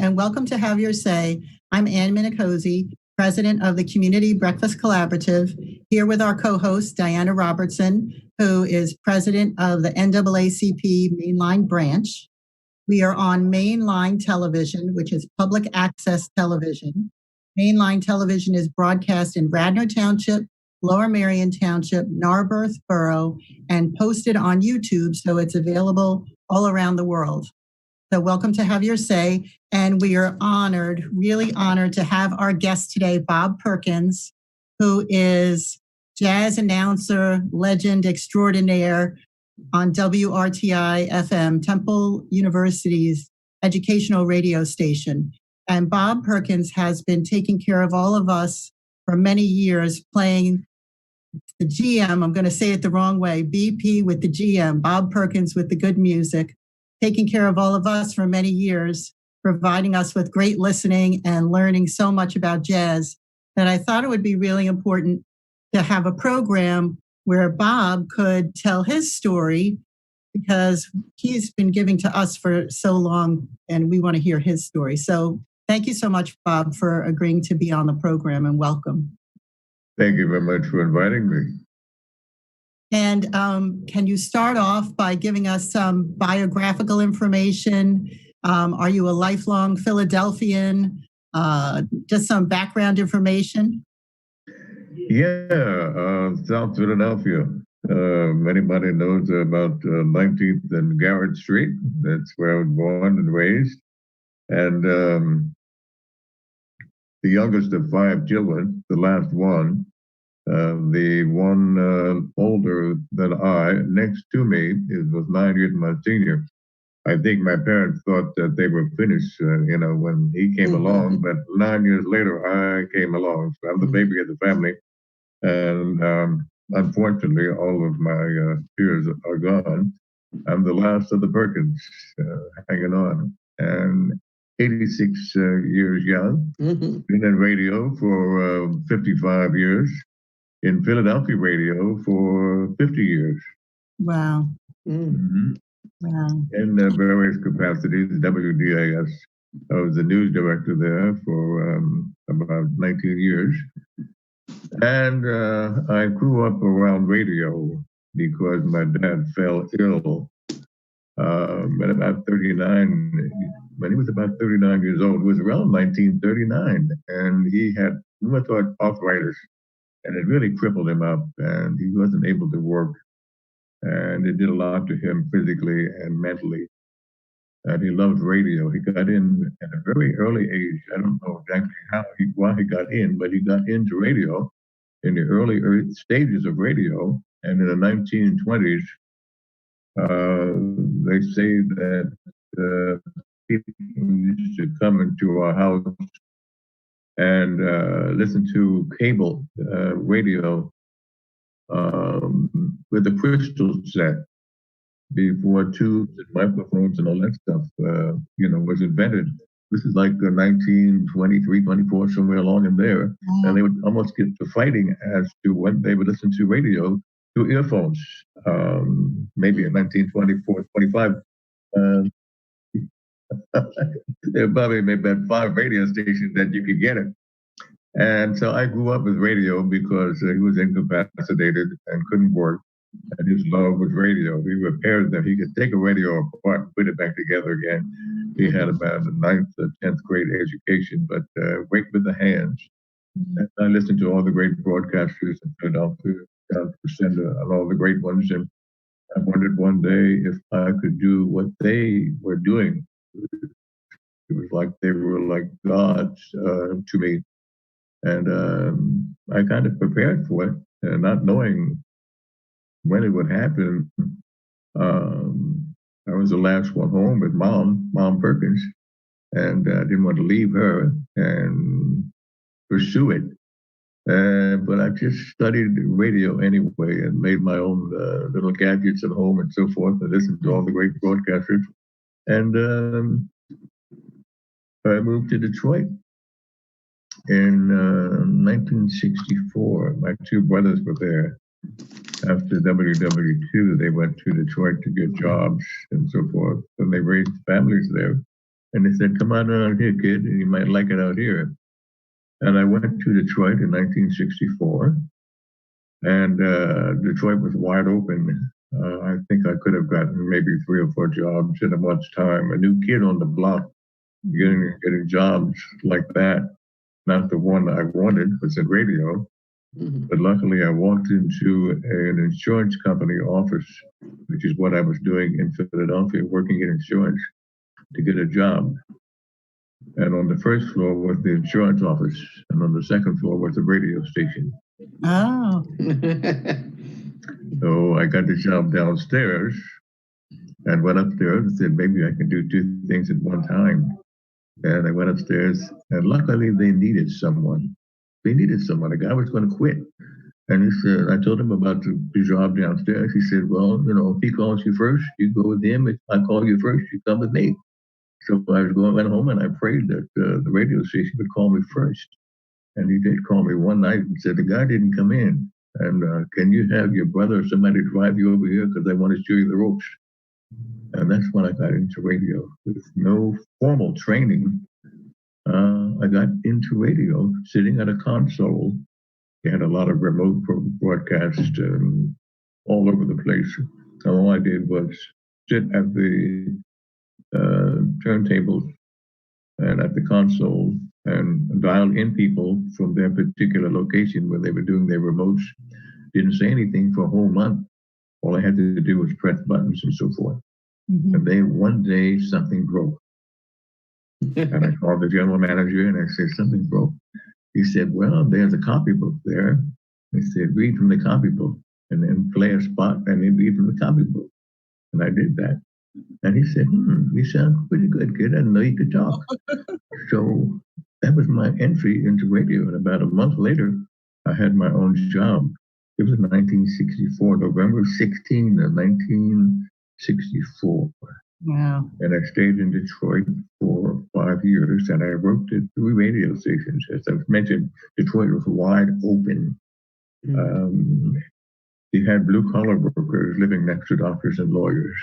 and welcome to Have Your Say. I'm Ann Minicozzi, president of the Community Breakfast Collaborative, here with our co-host, Diana Robertson, who is president of the NAACP Mainline Branch. We are on Mainline Television, which is public access television. Mainline Television is broadcast in Radnor Township, Lower Merion Township, Narberth Borough, and posted on YouTube, so it's available all around the world. So welcome to Have Your Say, and we are honored, really honored to have our guest today, Bob Perkins, who is jazz announcer, legend extraordinaire on WRTI FM, Temple University's educational radio station. And Bob Perkins has been taking care of all of us for many years, playing the GM, I'm going to say it the wrong way, BP with the GM, Bob Perkins with the good music, taking care of all of us for many years, providing us with great listening and learning so much about jazz that I thought it would be really important to have a program where Bob could tell his story, because he's been giving to us for so long and we want to hear his story. So thank you so much, Bob, for agreeing to be on the program, and welcome. Thank you very much for inviting me. And can you start off by giving us some biographical information? Are you a lifelong Philadelphian? Just some background information? Yeah, South Philadelphia. Anybody knows about 19th and Garrett Street? That's where I was born and raised. And the youngest of 5 children, the last one. The one older than I, next to me, was 9 years my senior. I think my parents thought that they were finished, when he came along, but 9 years later, I came along. So I'm the baby of the family. And unfortunately, all of my peers are gone. I'm the last of the Perkins, hanging on. And 86 years young, been in radio for 55 years. In Philadelphia radio for 50 years. Wow. Mm-hmm. Wow. In various capacities, WDAS. I was the news director there for about 19 years. And I grew up around radio because my dad fell ill at about 39. When he was about 39 years old, it was around 1939. And he had rheumatoid arthritis. And it really crippled him up, and he wasn't able to work. And it did a lot to him physically and mentally. And he loved radio. He got in at a very early age. I don't know exactly why he got in, but he got into radio in the early stages of radio. And in the 1920s, they say that people used to come into our house and listen to cable radio with a crystal set before tubes and microphones and all that stuff, was invented. This is like 1923, 24, somewhere along in there. And they would almost get to fighting as to when they would listen to radio through earphones, maybe in 1924, 25. There probably maybe about 5 radio stations that you could get it. And so I grew up with radio because he was incapacitated and couldn't work. And his love was radio. He repaired them. He could take a radio apart and put it back together again. He had about a 9th or 10th grade education, but work with the hands. And I listened to all the great broadcasters in Philadelphia, John Purcell, and all the great ones. And I wondered one day if I could do what they were doing. It was like they were like gods to me. And I kind of prepared for it, not knowing when it would happen. I was the last one home with Mom Perkins, and I didn't want to leave her and pursue it. But I just studied radio anyway and made my own little gadgets at home and so forth, and listened to all the great broadcasters. And I moved to Detroit in 1964. My 2 brothers were there. After WW2, they went to Detroit to get jobs and so forth, and they raised families there. And they said, come on out here, kid, and you might like it out here. And I went to Detroit in 1964, and Detroit was wide open. I think I could have gotten maybe 3 or 4 jobs in a month's time. A new kid on the block, getting jobs like that. Not the one I wanted, was in radio. Mm-hmm. But luckily, I walked into an insurance company office, which is what I was doing in Philadelphia, working in insurance, to get a job. And on the first floor was the insurance office, and on the second floor was the radio station. Oh. So I got the job downstairs and went upstairs and said, maybe I can do 2 things at one time. And I went upstairs, and luckily they needed someone. A guy was going to quit. And he said, I told him about the job downstairs. He said, well, if he calls you first, you go with him. If I call you first, you come with me. So I went home and I prayed that the radio station would call me first. And he did call me one night and said, the guy didn't come in. And can you have your brother or somebody drive you over here because I want to show you the ropes? And that's when I got into radio. With no formal training, I got into radio sitting at a console. They had a lot of remote broadcasts all over the place. And all I did was sit at the turntables and at the console and dial in people from their particular location where they were doing their remotes. Didn't say anything for a whole month. All I had to do was press buttons and so forth. Mm-hmm. And then one day something broke. And I called the general manager and I said, something broke. He said, well, there's a copybook there. He said, read from the copybook and then play a spot and then read from the copybook. And I did that. And he said, you sound pretty good, kid. I didn't know you could talk. So that was my entry into radio. And about a month later, I had my own job. It was 1964, November 16th of 1964. Wow. And I stayed in Detroit for 5 years, and I worked at 3 radio stations. As I've mentioned, Detroit was wide open. Mm-hmm. You had blue-collar workers living next to doctors and lawyers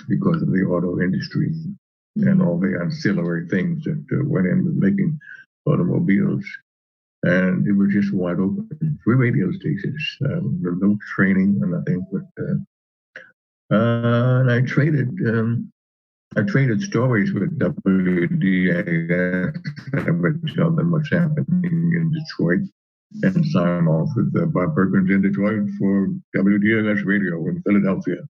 because of the auto industry and all the ancillary things that went in with making automobiles. And it was just wide open. 3 radio stations, with no training or nothing. But, and I traded stories with WDAS. I would tell them what's happening in Detroit and sign off with Bob Perkins in Detroit for WDAS Radio in Philadelphia.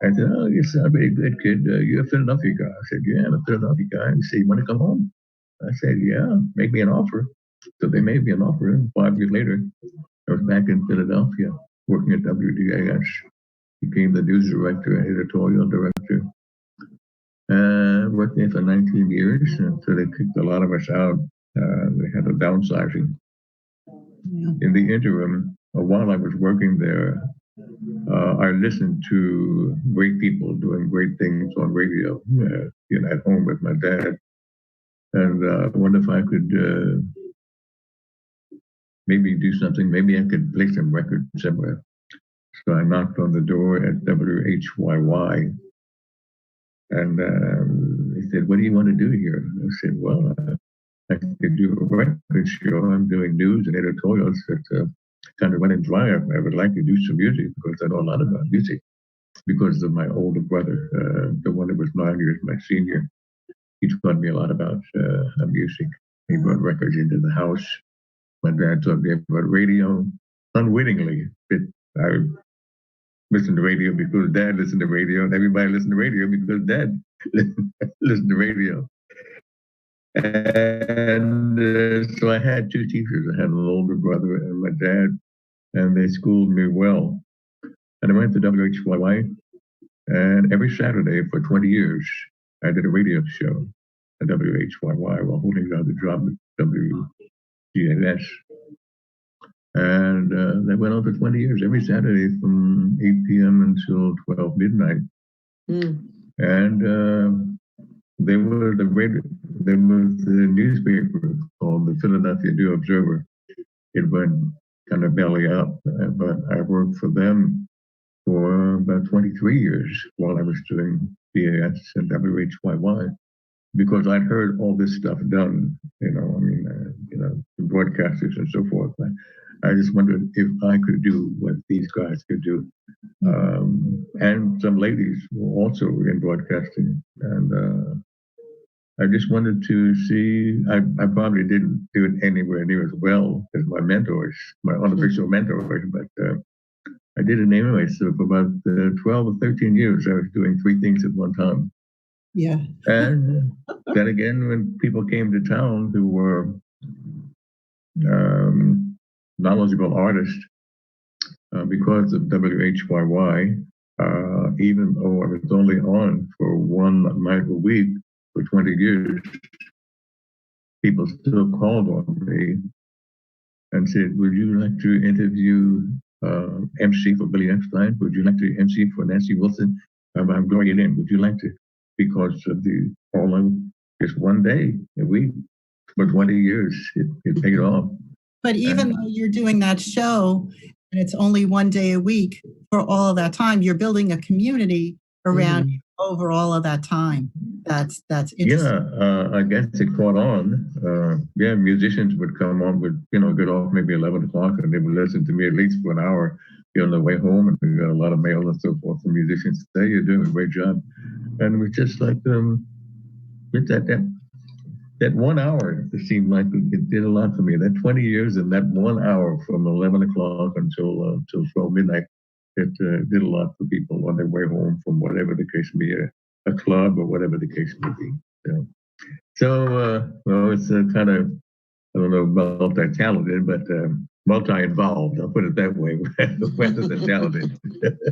I said, oh, you sound very good, kid. You're a Philadelphia guy. I said, yeah, I'm a Philadelphia guy. He said, you want to come home? I said, yeah, make me an offer. So they made me an offer. And 5 years later, I was back in Philadelphia working at WDAS. Became the news director and editorial director. Worked there for 19 years. And so they kicked a lot of us out. They had a downsizing. Yeah. In the interim, while I was working there, I listened to great people doing great things on radio, at home with my dad. And I wonder if I could maybe do something. Maybe I could play some records somewhere. So I knocked on the door at WHYY. And he said, what do you want to do here? I said, well, I could do a record show. I'm doing news and editorials that kind of running dry. I would like to do some music because I know a lot about music because of my older brother, the one that was 9 years my senior. He taught me a lot about music. He brought records into the house. My dad taught me about radio unwittingly. I listened to radio because Dad listened to radio, and everybody listened to radio because Dad listened to radio. And so I had 2 teachers. I had an older brother and my dad, and they schooled me well. And I went to WHYY, and every Saturday for 20 years, I did a radio show at WHYY while holding down the job at WGNS. And that went on for 20 years, every Saturday from 8 p.m. until 12 midnight. And there was the newspaper called the Philadelphia New Observer. It went kind of belly up, but I worked for them for about 23 years while I was doing BAS and WHYY. because I'd heard all this stuff done, the broadcasters and so forth. I just wondered if I could do what these guys could do. And some ladies were also in broadcasting. And I just wanted to see, I probably didn't do it anywhere near as well as my mentors, my unofficial mentors, but I did it anyway. So for about 12 or 13 years, I was doing three things at one time. Yeah. And then again, when people came to town who were knowledgeable artists, because of WHYY, even though I was only on for one night a week for 20 years, people still called on me and said, would you like to interview MC for Billy Eckstine? Would you like to MC for Nancy Wilson? I'm Gloria Lynn. Would you like to? Because of just one day a week for 20 years, it paid off. But even though you're doing that show and it's only one day a week for all of that time, you're building a community around you over all of that time. That's interesting. Yeah, I guess it caught on. Musicians would come on, would get off maybe 11 o'clock, and they would listen to me at least for an hour on the way home. And we got a lot of mail and so forth from musicians. Say you're doing a great job, and it was just like that 1 hour. It seemed like it did a lot for me. That 20 years and that 1 hour from 11 o'clock until 12 midnight. It did a lot for people on their way home from whatever the case may be, a club or whatever the case may be. So it's kind of, I don't know, multi-talented, but multi-involved. I'll put it that way, rather than talented.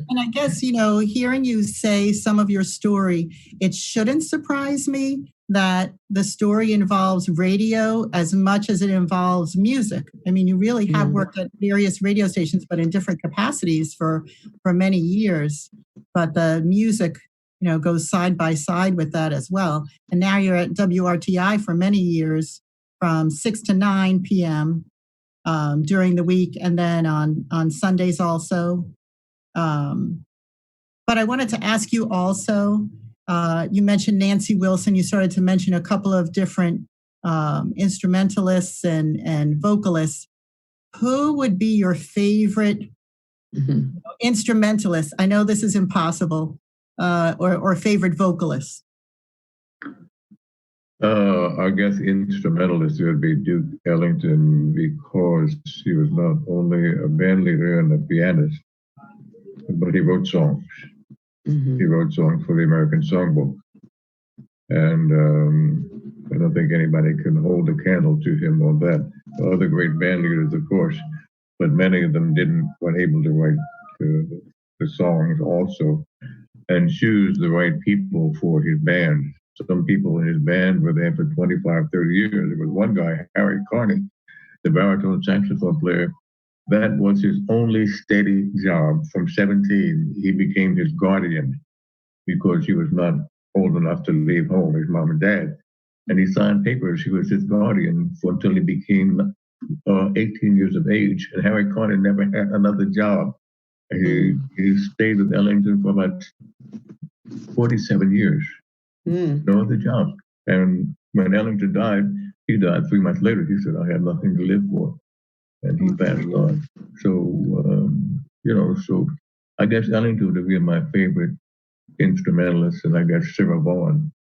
And I guess, hearing you say some of your story, it shouldn't surprise me that the story involves radio as much as it involves music. I mean, you really have worked at various radio stations, but in different capacities for many years. But the music, goes side by side with that as well. And now you're at WRTI for many years from 6 to 9 p.m. During the week, and then on Sundays also. But I wanted to ask you also, you mentioned Nancy Wilson. You started to mention a couple of different instrumentalists and vocalists. Who would be your favorite instrumentalist? I know this is impossible, or favorite vocalist. I guess instrumentalist would be Duke Ellington, because he was not only a band leader and a pianist, but he wrote songs. He wrote songs for the American Songbook. And I don't think anybody can hold a candle to him on that. Other great band leaders, of course, but many of them weren't able to write the songs also and choose the right people for his band. Some people in his band were there for 25, 30 years. There was one guy, Harry Carney, the baritone saxophone player. That was his only steady job. From 17, he became his guardian because he was not old enough to leave home, his mom and dad. And he signed papers. He was his guardian until he became 18 years of age. And Harry Carney never had another job. He stayed with Ellington for about 47 years. No other job. And when Ellington died, he died 3 months later. He said, I have nothing to live for. And he passed on. So, so I guess Ellington would be my favorite instrumentalist, and I guess Sarah Vaughan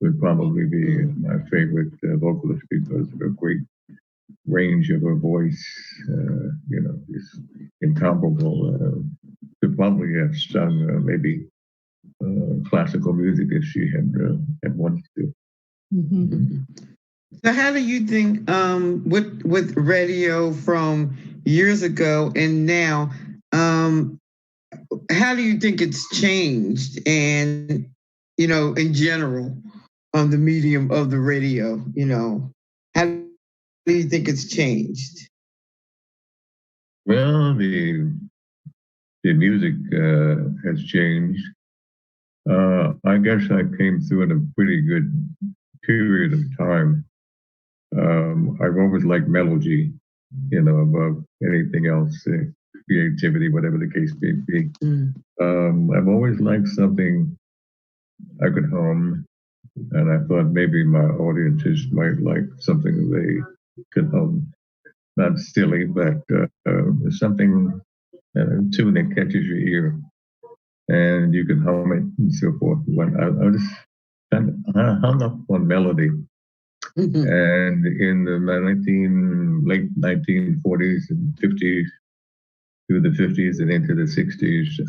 would probably be my favorite vocalist because of her great range of her voice. Is incomparable. Could probably have sung maybe classical music if she had wanted to. So how do you think with radio from years ago and now, how do you think it's changed and, in general on the medium of the radio, how do you think it's changed? Well, the music has changed. I guess I came through in a pretty good period of time. I've always liked melody, above anything else, creativity, whatever the case may be. I've always liked something I could hum, And I thought maybe my audiences might like something they could hum. Not silly, but something, tune that catches your ear and you can hum it and so forth. When I just kind of hung up on melody. And in the late 1940s and 50s, through the 50s and into the 60s,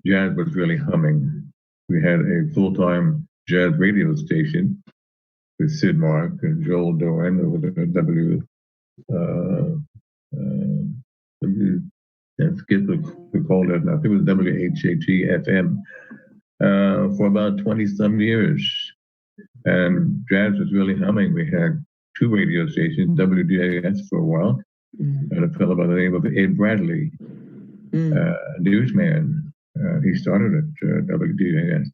jazz was really humming. We had a full-time jazz radio station with Sid Mark and Joel Doran over the I forget what we called it now. I think it was WHAT FM for about 20 some years. And jazz was really humming. We had two radio stations, WDAS for a while, and a fellow by the name of Ed Bradley, newsman. He started at WDAS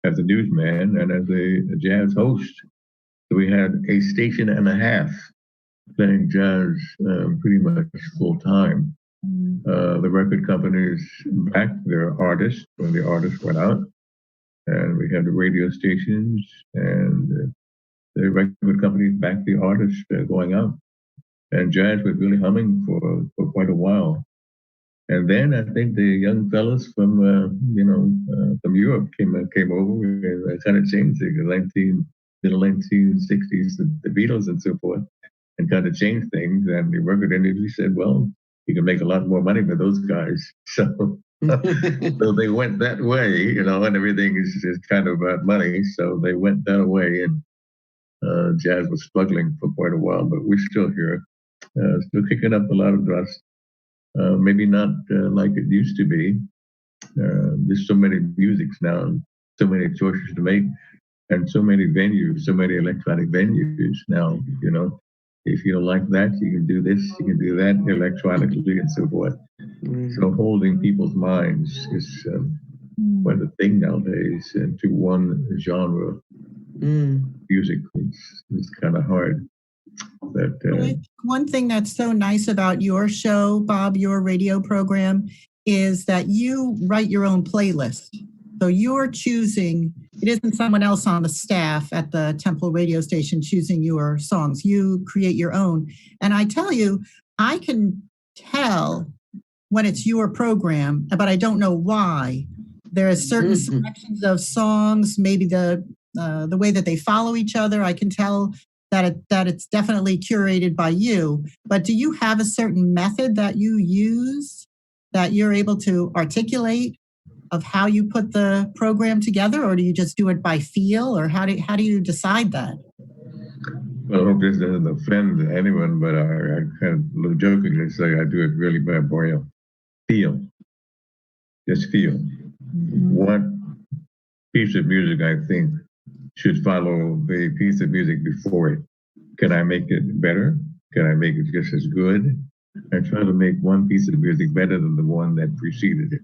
as a newsman and as a jazz host. So we had a station and a half playing jazz pretty much full time. The record companies backed their artists when the artists went out, and we had the radio stations, and the record companies backed the artists going out. And jazz was really humming for quite a while. And then I think the young fellas from from Europe came over and kind of changed it. The middle 1960s, the Beatles and so forth, and kind of changed things. And the record industry said, well, you can make a lot more money with those guys. So so they went that way, and everything is just kind of about money. So they went that way, and jazz was struggling for quite a while, but we're still here, still kicking up a lot of dust. Maybe not like it used to be. There's so many musics now, so many choices to make, and so many venues, so many electronic venues now. If you don't like that, you can do this, you can do that electronically, and so forth. So holding people's minds is quite a thing nowadays. And to one genre, music is kind of hard. But one thing that's so nice about your show, Bob, your radio program, is that you write your own playlist. So you're choosing, it isn't someone else on the staff at the Temple radio station choosing your songs. You create your own. And I tell you, I can tell when it's your program, but I don't know why. There are certain selections of songs, maybe the way that they follow each other. I can tell that it's definitely curated by you. But do you have a certain method that you use that you're able to articulate of how you put the program together, or do you just do it by feel, or how do you decide that? Well, I hope this doesn't offend anyone, but I kind of a little jokingly say I do it really by feel. Just feel. What piece of music I think should follow the piece of music before it. Can I make it better? Can I make it just as good? I try to make one piece of music better than the one that preceded it.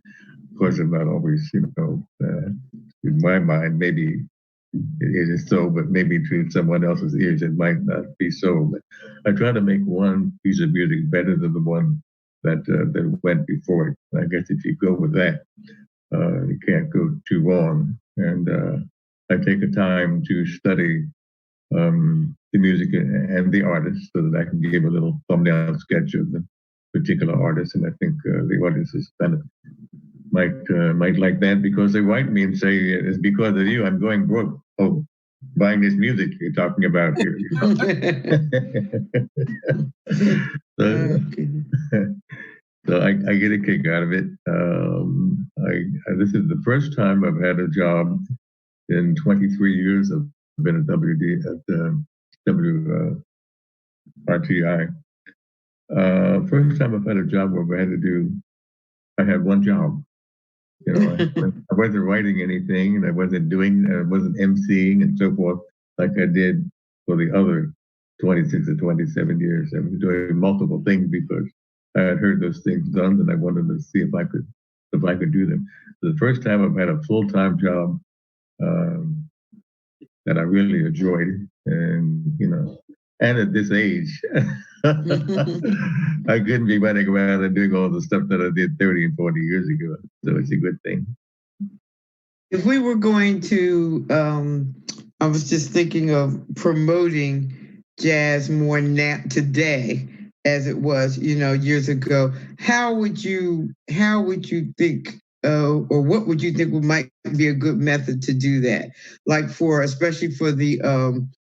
Of course, I'm not always, in my mind, maybe it is so, but maybe to someone else's ears, it might not be so. But I try to make one piece of music better than the one that went before it. I guess if you go with that, you can't go too wrong. And I take the time to study the music and the artist so that I can give a little thumbnail sketch of the particular artist. And I think the audience is kind of might like that because they write me and say, it's because of you, I'm going broke. Oh, buying this music you're talking about here. So I get a kick out of it. This is the first time I've had a job in 23 years. I've been at WRTI. First time I've had a job where I had one job. I wasn't writing anything, and I wasn't emceeing and so forth like I did for the other 26 or 27 years. I was doing multiple things because I had heard those things done, and I wanted to see if I could do them. So the first time I've had a full-time job that I really enjoyed, and at this age, I couldn't be running around and doing all the stuff that I did 30 and 40 years ago. So it's a good thing. If we were going to, I was just thinking of promoting jazz more now today as it was, years ago. How would you think, or what would you think might be a good method to do that? Like especially for the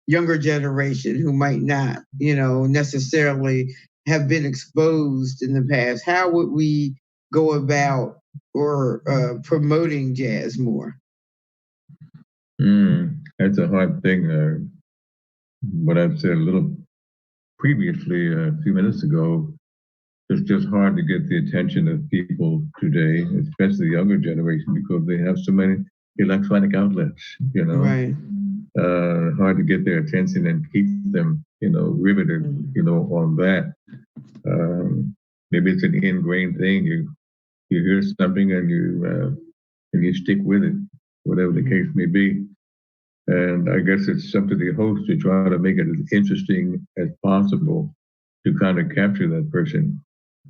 younger generation who might not, necessarily have been exposed in the past. How would we go about or promoting jazz more? That's a hard thing. What I've said a little previously, a few minutes ago, it's just hard to get the attention of people today, especially the younger generation, because they have so many electronic outlets, Right. Hard to get their attention and keep them, riveted, on that. Maybe it's an ingrained thing. You hear something and you stick with it, whatever the case may be. And I guess it's up to the host to try to make it as interesting as possible to kind of capture that person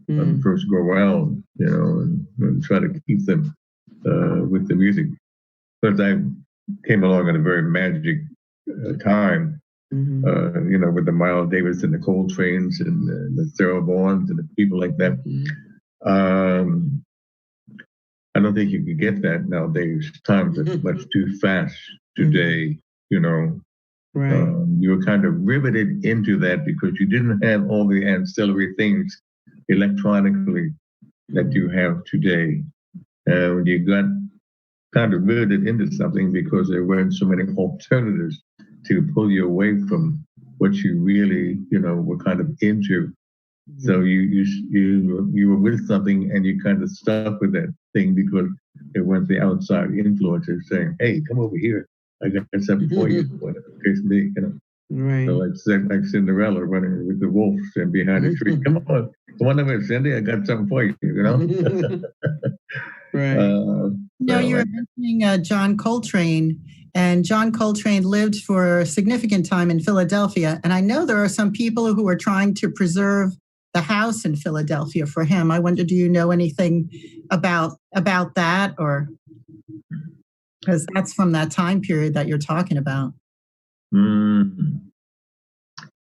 on the first go around, and try to keep them with the music. But I came along at a very magic time, with the Miles Davis and the Coltranes and the Sarah Vaughans and the people like that. I don't think you can get that nowadays. Times are much too fast today, Right. You were kind of riveted into that because you didn't have all the ancillary things electronically that you have today. You got kind of riveted into something because there weren't so many alternatives to pull you away from what you really, were kind of into. So you were with something and you kind of stuck with that thing because it weren't the outside influences saying, "Hey, come over here. I got something for you." Whatever the case may be, Right. So like Cinderella running with the wolves and behind the tree. Come on over, Cindy. I got something for you. Right. You were mentioning John Coltrane, and John Coltrane lived for a significant time in Philadelphia. And I know there are some people who are trying to preserve the house in Philadelphia for him. I wonder, do you know anything about that, or because that's from that time period that you're talking about?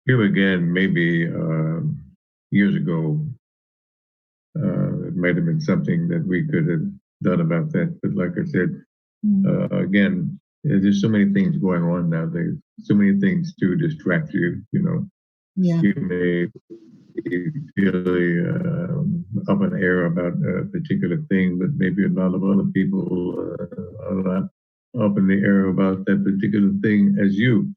Here again, maybe years ago, it might have been something that we could have done about that. But like I said, again, there's so many things going on nowadays, so many things to distract you, Yeah. You may be really up in the air about a particular thing, but maybe a lot of other people are not up in the air about that particular thing as you.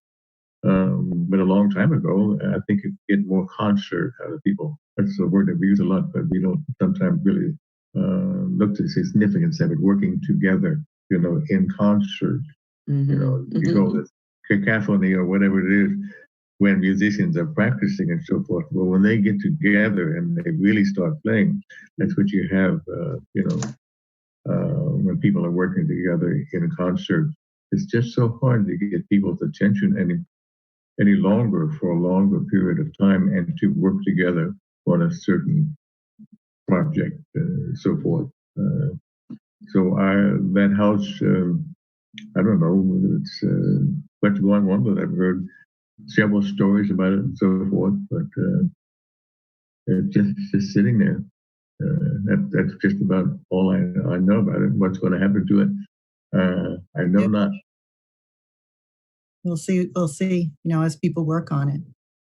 But a long time ago, I think you get more concert out of people. That's a word that we use a lot, but we don't sometimes really look to the significance of it working together, in concert. You go with cacophony or whatever it is when musicians are practicing and so forth. Well, when they get together and they really start playing, that's what you have, when people are working together in concert. It's just so hard to get people's attention any longer for a longer period of time and to work together on a certain project, so forth. So that house, I don't know, it's what's going on with it. I've heard several stories about it and so forth, but it's just sitting there. That's just about all I know about it. What's going to happen to it, I know not. We'll see, as people work on it.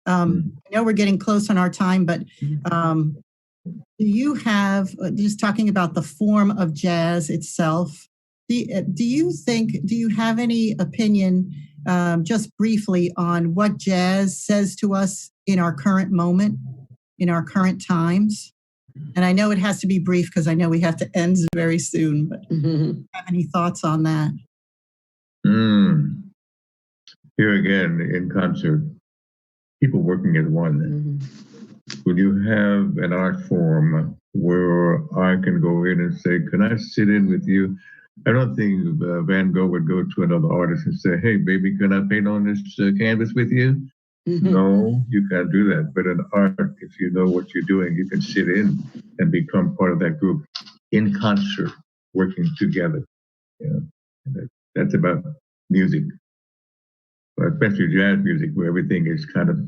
I know we're getting close on our time, but do you have, just talking about the form of jazz itself, do you have any opinion, just briefly, on what jazz says to us in our current moment, in our current times? And I know it has to be brief because I know we have to end very soon, but do you have any thoughts on that? Here again, in concert, people working as one. When you have an art form where I can go in and say, "Can I sit in with you?" I don't think Van Gogh would go to another artist and say, "Hey, baby, can I paint on this canvas with you?" No, you can't do that. But in art, if you know what you're doing, you can sit in and become part of that group in concert, working together. That's about music, but especially jazz music, where everything is kind of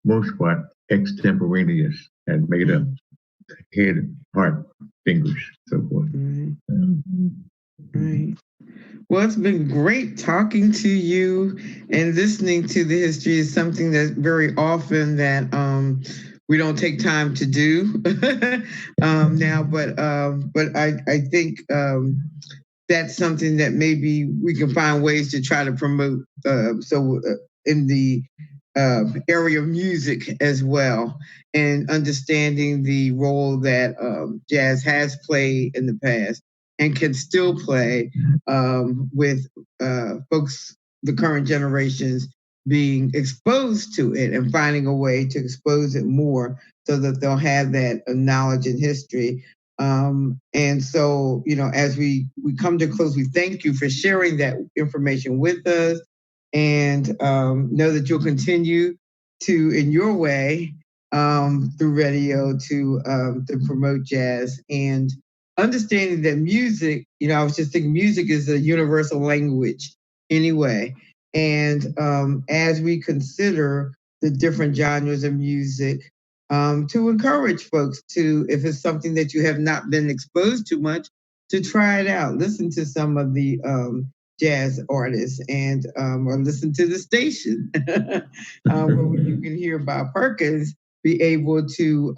most part extemporaneous and made up, head, heart, fingers, so forth. Right. Well, it's been great talking to you, and listening to the history is something that very often that we don't take time to do now. But I think that's something that maybe we can find ways to try to promote. In the area of music as well, and understanding the role that jazz has played in the past and can still play with folks, the current generations, being exposed to it and finding a way to expose it more so that they'll have that knowledge and history. And so, as we come to close, we thank you for sharing that information with us, and know that you'll continue to, in your way, through radio, to promote jazz, and understanding that music, I was just thinking music is a universal language anyway. And as we consider the different genres of music, to encourage folks to, if it's something that you have not been exposed to much, to try it out. Listen to some of the jazz artists, and or listen to the station where you can hear Bob Perkins, be able to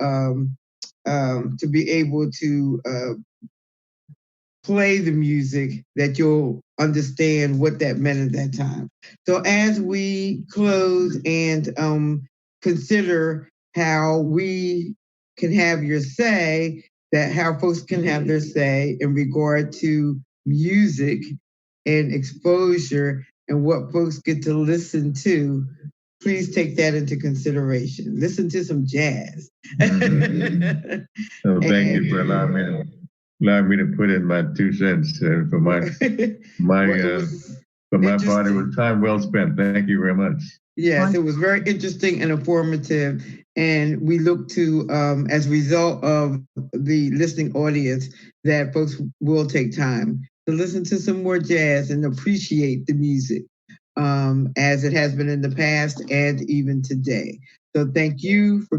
play the music, that you'll understand what that meant at that time. So as we close and consider how we can have your say, that how folks can have their say in regard to music and exposure and what folks get to listen to, please take that into consideration. Listen to some jazz. So thank you for allowing me to put in my 2 cents for my part. It was time well spent. Thank you very much. Yes, it was very interesting and informative. And we look to, as a result of the listening audience, that folks will take time to listen to some more jazz and appreciate the music as it has been in the past and even today. So thank you for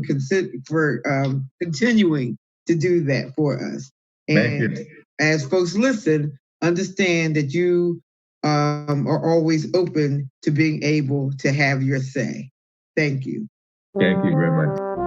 continuing to do that for us. Thank And you. as folks listen, understand that you are always open to being able to have your say. Thank you. Thank you very much.